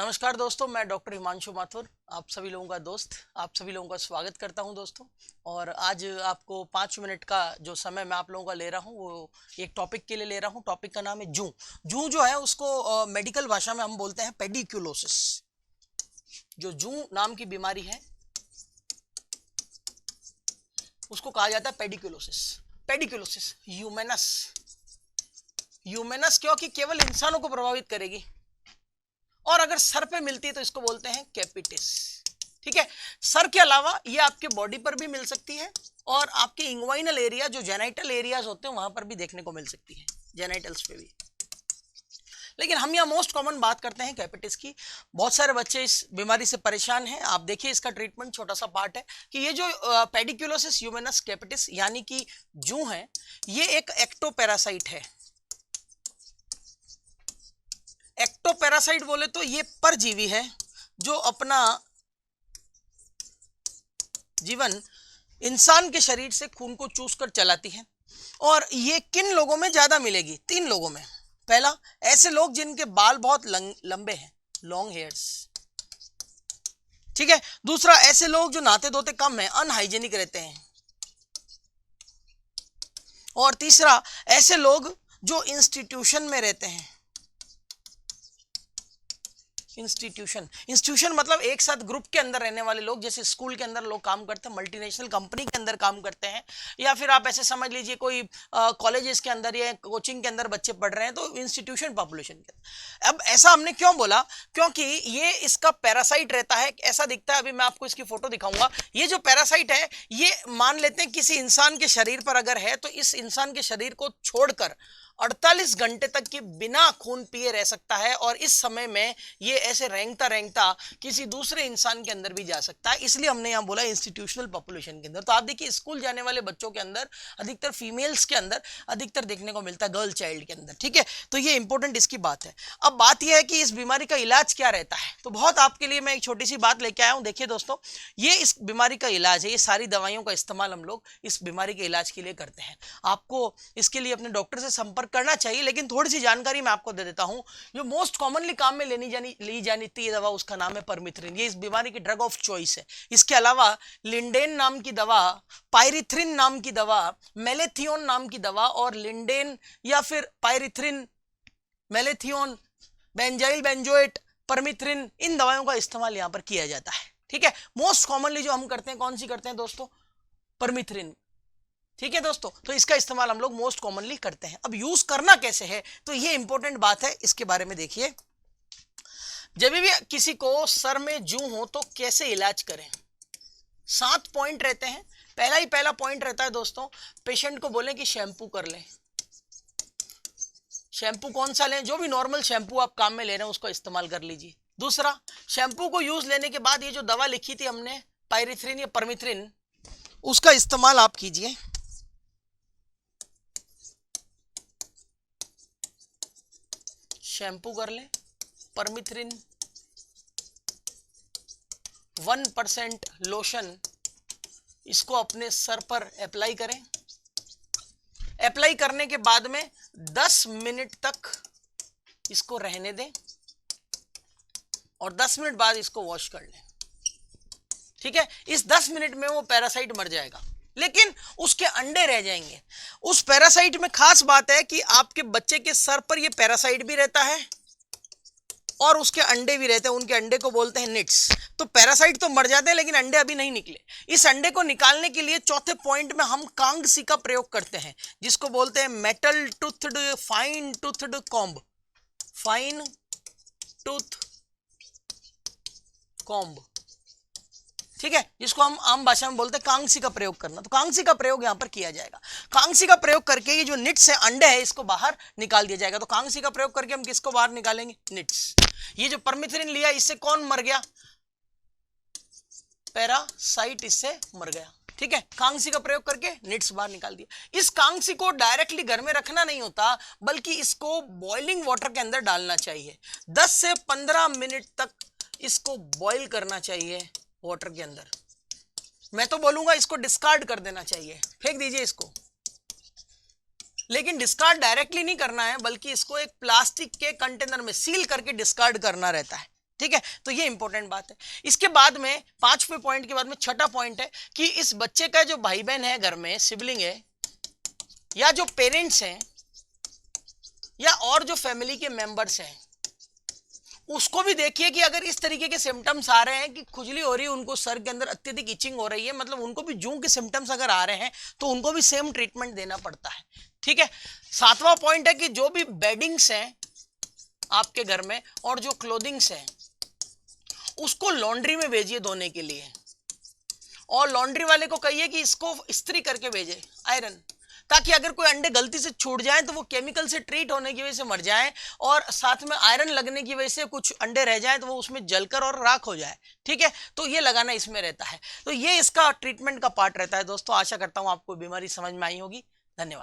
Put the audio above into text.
नमस्कार दोस्तों, मैं डॉक्टर हिमांशु माथुर, आप सभी लोगों का दोस्त, आप सभी लोगों का स्वागत करता हूं दोस्तों। और आज आपको 5 मिनट का जो समय मैं आप लोगों का ले रहा हूं वो एक टॉपिक के लिए ले रहा हूं। टॉपिक का नाम है जूं। जूं जो है उसको मेडिकल भाषा में हम बोलते हैं पेडिक्यूलोसिस। जो जूं नाम की बीमारी है उसको कहा जाता है पेडिक्यूलोसिस। पेडिक्यूलोसिस ह्यूमेनस, ह्यूमेनस क्योंकि केवल इंसानों को प्रभावित करेगी, और अगर सर पे मिलती है तो इसको बोलते हैं कैपिटिस। ठीक है, सर के अलावा ये आपके बॉडी पर भी मिल सकती है और आपके इंग्वाइनल एरिया जो जेनाइटल एरियाज होते हैं वहां पर भी देखने को मिल सकती है, जेनाइटल्स पे भी। लेकिन हम यहाँ मोस्ट कॉमन बात करते हैं कैपिटिस की। बहुत सारे बच्चे इस बीमारी से परेशान हैं। आप देखिए इसका ट्रीटमेंट छोटा सा पार्ट है कि ये जो पेडिक्यूलोसिस ह्यूमेनस कैपिटिस यानी कि जूं है, ये एक एक्टोपैरासाइट है। एक्टोपैरासाइट बोले तो ये परजीवी है जो अपना जीवन इंसान के शरीर से खून को चूस कर चलाती है। और ये किन लोगों में ज्यादा मिलेगी? 3 लोगों में। पहला, ऐसे लोग जिनके बाल बहुत लंबे हैं, लॉन्ग हेयर्स। ठीक है। दूसरा, ऐसे लोग जो नहाते धोते कम है, अनहाइजेनिक रहते हैं। और तीसरा, ऐसे लोग जो इंस्टीट्यूशन में रहते हैं। इंस्टीट्यूशन मतलब एक साथ ग्रुप के अंदर रहने वाले लोग, जैसे स्कूल के अंदर लोग काम करते हैं, मल्टीनेशनल कंपनी के अंदर काम करते हैं, या फिर आप ऐसे समझ लीजिए कोई कॉलेजेस के अंदर या कोचिंग के अंदर बच्चे पढ़ रहे हैं, तो इंस्टीट्यूशन पॉपुलेशन के अंदर। अब ऐसा हमने क्यों बोला? क्योंकि ये इसका पैरासाइट रहता है, ऐसा दिखता है। अभी मैं आपको इसकी फोटो दिखाऊंगा। ये जो पैरासाइट है, ये मान लेते हैं किसी इंसान के शरीर पर अगर है तो इस इंसान के शरीर को छोड़कर 48 घंटे तक की बिना खून पिए रह सकता है, और इस समय में ये ऐसे रेंगता रेंगता किसी दूसरे इंसान के अंदर भी जा सकता है। इसलिए हमने यहाँ बोला इंस्टीट्यूशनल पॉपुलेशन के अंदर। तो आप देखिए स्कूल जाने वाले बच्चों के अंदर अधिकतर, फीमेल्स के अंदर अधिकतर देखने को मिलता है, गर्ल चाइल्ड के अंदर। ठीक है, तो ये इंपॉर्टेंट इसकी बात है। अब बात यह है कि इस बीमारी का इलाज क्या रहता है। तो बहुत आपके लिए मैं एक छोटी सी बात लेके आया हूँ। देखिए दोस्तों, ये इस बीमारी का इलाज है। ये सारी दवाइयों का इस्तेमाल हम लोग इस बीमारी के इलाज के लिए करते हैं। आपको इसके लिए अपने डॉक्टर से संपर्क करना चाहिए, लेकिन थोड़ी सी जानकारी मैं आपको दे देता हूं। जो मोस्ट कॉमनली काम में ली जानी थी दवा, उसका नाम है परमिथ्रिन। ये इस बीमारी की ड्रग ऑफ चॉइस है। इसके अलावा लिंडेन नाम की दवा, पायरिथ्रिन नाम की दवा, मेलेथियोन नाम की दवा, और लिंडेन या फिर पायरिथ्रिन, मेलेथियोन, बेंजाइल बेंजोएट, परमिथ्रिन, इन दवाओं का इस्तेमाल यहां पर किया जाता है। ठीक है, मोस्ट कॉमनली जो हम करते हैं, कौन सी करते हैं दोस्तों? परमिथ्रिन। ठीक है दोस्तों, तो इसका इस्तेमाल हम लोग मोस्ट कॉमनली करते हैं। अब यूज करना कैसे है, तो ये इंपॉर्टेंट बात है, इसके बारे में देखिए। जब भी किसी को सर में जूं हो तो कैसे इलाज करें? 7 पॉइंट रहते हैं। पहला पॉइंट रहता है दोस्तों, पेशेंट को बोलें कि शैम्पू कर लें। शैम्पू कौन सा लें? जो भी नॉर्मल शैम्पू आप काम में ले रहे हैं उसको इस्तेमाल कर लीजिए। दूसरा, शैम्पू को यूज लेने के बाद ये जो दवा लिखी थी हमने, पायरिथ्रिन या परमिथ्रिन, उसका इस्तेमाल आप कीजिए। शैम्पू कर लें, परमिथ्रिन 1% लोशन, इसको अपने सर पर अप्लाई करें। अप्लाई करने के बाद में 10 मिनट तक इसको रहने दें, और 10 मिनट बाद इसको वॉश कर लें। ठीक है, इस 10 मिनट में वो पैरासाइट मर जाएगा, लेकिन उसके अंडे रह जाएंगे। उस पैरासाइट में खास बात है कि आपके बच्चे के सर पर ये पैरासाइट भी रहता है और उसके अंडे भी रहते हैं। उनके अंडे को बोलते हैं निट्स। तो पैरासाइट तो मर जाते हैं, लेकिन अंडे अभी नहीं निकले। इस अंडे को निकालने के लिए चौथे पॉइंट में हम कांगसी का प्रयोग करते हैं, जिसको बोलते हैं metal toothed fine toothed comb. Fine tooth comb, ठीक है, जिसको हम आम भाषा में बोलते हैं कांगसी का प्रयोग करना। तो कांगसी का प्रयोग यहां पर किया जाएगा। कांगसी का प्रयोग करके ये जो निट्स है, अंडे है, इसको बाहर निकाल दिया जाएगा। तो कांगसी का प्रयोग करके हम किसको बाहर निकालेंगे? निट्स। ये जो परमिथ्रिन लिया, इससे कौन मर गया? पैरासाइट इससे मर गया। ठीक है, कांगसी का प्रयोग करके निट्स बाहर निकाल दिया। इस कांगसी को डायरेक्टली घर में रखना नहीं होता, बल्कि इसको बॉइलिंग वाटर के अंदर डालना चाहिए। 10 से 15 मिनट तक इसको बॉइल करना चाहिए वाटर के अंदर। मैं तो बोलूंगा इसको डिस्कार्ड कर देना चाहिए, फेंक दीजिए इसको। लेकिन डिस्कार्ड डायरेक्टली नहीं करना है, बल्कि इसको एक प्लास्टिक के कंटेनर में सील करके डिस्कार्ड करना रहता है। ठीक है, तो ये इंपॉर्टेंट बात है। इसके बाद में 5वें पॉइंट के बाद में छठा पॉइंट है कि इस बच्चे का जो भाई बहन है, घर में सिबलिंग है, या जो पेरेंट्स हैं, या और जो फैमिली के मेंबर्स हैं, उसको भी देखिए कि अगर इस तरीके के सिम्टम्स आ रहे हैं कि खुजली हो रही है, उनको सर के अंदर अत्यधिक इचिंग हो रही है, मतलब उनको भी जूं के सिम्टम्स अगर आ रहे हैं तो उनको भी सेम ट्रीटमेंट देना पड़ता है। ठीक है, 7वां पॉइंट है कि जो भी बेडिंग्स हैं आपके घर में और जो क्लोथिंग्स हैं उसको लॉन्ड्री में भेजिए धोने के लिए, और लॉन्ड्री वाले को कहिए कि इसको इस्त्री करके भेजे, आयरन, ताकि अगर कोई अंडे गलती से छूट जाएं तो वो केमिकल से ट्रीट होने की वजह से मर जाएं, और साथ में आयरन लगने की वजह से कुछ अंडे रह जाएं तो वो उसमें जलकर और राख हो जाए। ठीक है, तो ये लगाना इसमें रहता है। तो ये इसका ट्रीटमेंट का पार्ट रहता है दोस्तों। आशा करता हूं आपको बीमारी समझ में आई होगी। धन्यवाद।